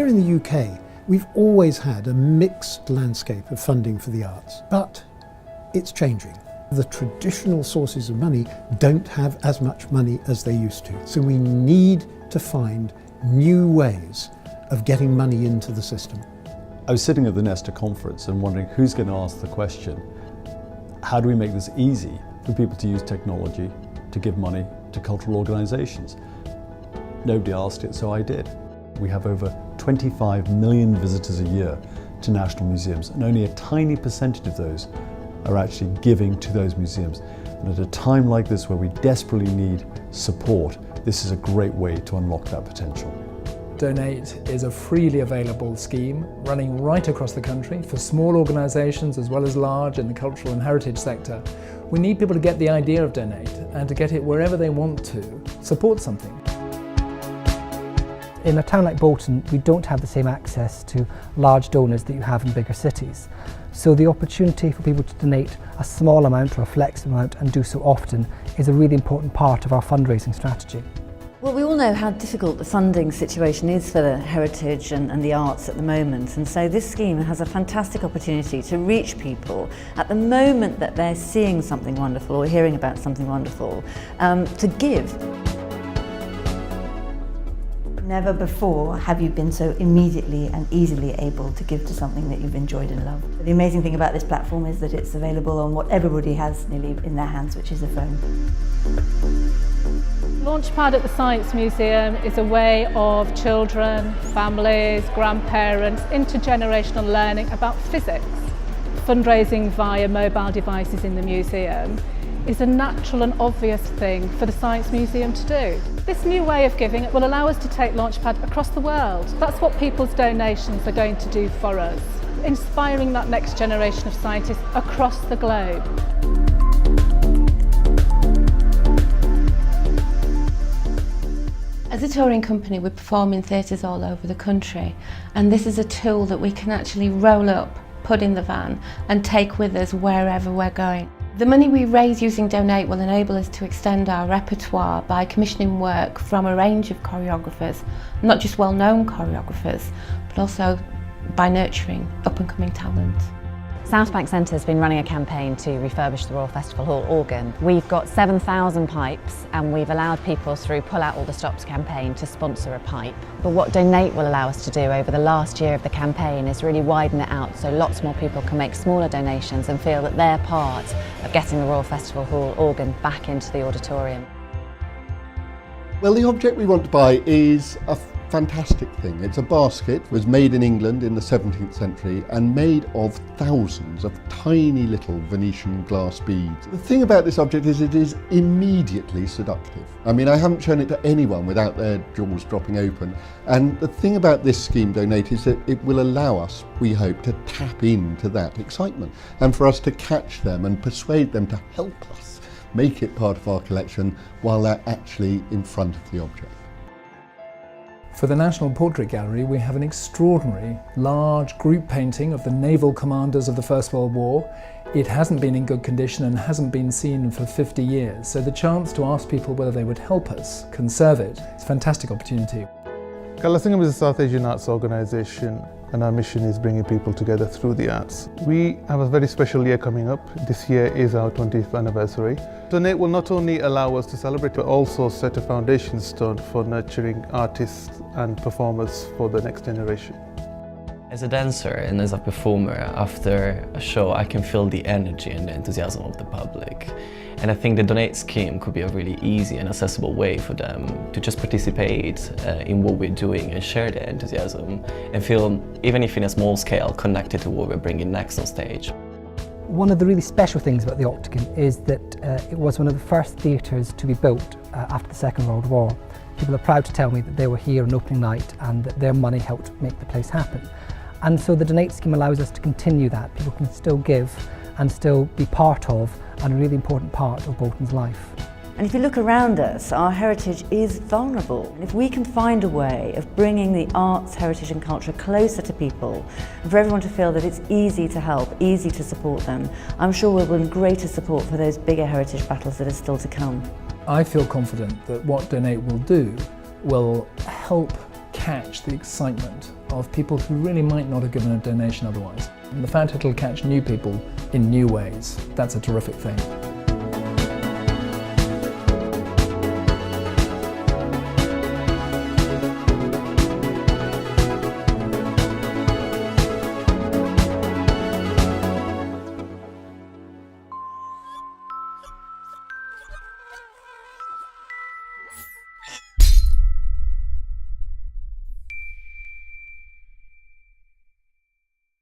Here in the UK, we've always had a mixed landscape of funding for the arts, but it's changing. The traditional sources of money don't have as much money as they used to, so we need to find new ways of getting money into the system. I was sitting at the Nesta conference and wondering who's going to ask the question, how do we make this easy for people to use technology to give money to cultural organisations? Nobody asked it, so I did. We have over 25 million visitors a year to national museums, and only a tiny percentage of those are actually giving to those museums. And at a time like this where we desperately need support, this is a great way to unlock that potential. Donate is a freely available scheme running right across the country for small organisations as well as large in the cultural and heritage sector. We need people to get the idea of Donate and to get it wherever they want to support something. In a town like Bolton, we don't have the same access to large donors that you have in bigger cities. So the opportunity for people to donate a small amount or a flexible amount and do so often is a really important part of our fundraising strategy. Well, we all know how difficult the funding situation is for the heritage and the arts at the moment, and so this scheme has a fantastic opportunity to reach people at the moment that they're seeing something wonderful or hearing about something wonderful, to give. Never before have you been so immediately and easily able to give to something that you've enjoyed and loved. The amazing thing about this platform is that it's available on what everybody has nearly in their hands, which is a phone. Launchpad at the Science Museum is a way of children, families, grandparents, intergenerational learning about physics. Fundraising via mobile devices in the museum is a natural and obvious thing for the Science Museum to do. This new way of giving will allow us to take Launchpad across the world. That's what people's donations are going to do for us, inspiring that next generation of scientists across the globe. As a touring company, we perform in theatres all over the country, and this is a tool that we can actually roll up, put in the van and take with us wherever we're going. The money we raise using Donate will enable us to extend our repertoire by commissioning work from a range of choreographers, not just well-known choreographers, but also by nurturing up-and-coming talent. Southbank Centre has been running a campaign to refurbish the Royal Festival Hall organ. We've got 7,000 pipes and we've allowed people through Pull Out All the Stops campaign to sponsor a pipe. But what Donate will allow us to do over the last year of the campaign is really widen it out so lots more people can make smaller donations and feel that they're part of getting the Royal Festival Hall organ back into the auditorium. Well, the object we want to buy is a fantastic thing. It's a basket, was made in England in the 17th century and made of thousands of tiny little Venetian glass beads. The thing about this object is it is immediately seductive. I mean, I haven't shown it to anyone without their jaws dropping open. And the thing about this scheme, Donate, is that it will allow us, we hope, to tap into that excitement and for us to catch them and persuade them to help us make it part of our collection while they're actually in front of the object. For the National Portrait Gallery, we have an extraordinary large group painting of the naval commanders of the First World War. It hasn't been in good condition and hasn't been seen for 50 years, so the chance to ask people whether they would help us conserve it is a fantastic opportunity. Kalasingam is a South Asian arts organisation and our mission is bringing people together through the arts. We have a very special year coming up. This year is our 20th anniversary. Donate will not only allow us to celebrate but also set a foundation stone for nurturing artists and performers for the next generation. As a dancer and as a performer, after a show I can feel the energy and the enthusiasm of the public. And I think the Donate scheme could be a really easy and accessible way for them to just participate in what we're doing and share their enthusiasm and feel, even if in a small scale, connected to what we're bringing next on stage. One of the really special things about the Octagon is that it was one of the first theatres to be built after the Second World War. People are proud to tell me that they were here on opening night and that their money helped make the place happen. And so the Donate scheme allows us to continue that. People can still give and still be part of and a really important part of Bolton's life. And if you look around us, our heritage is vulnerable. If we can find a way of bringing the arts, heritage and culture closer to people, and for everyone to feel that it's easy to help, easy to support them, I'm sure we'll win greater support for those bigger heritage battles that are still to come. I feel confident that what Donate will do will help catch the excitement of people who really might not have given a donation otherwise. And the fact it'll catch new people in new ways, that's a terrific thing.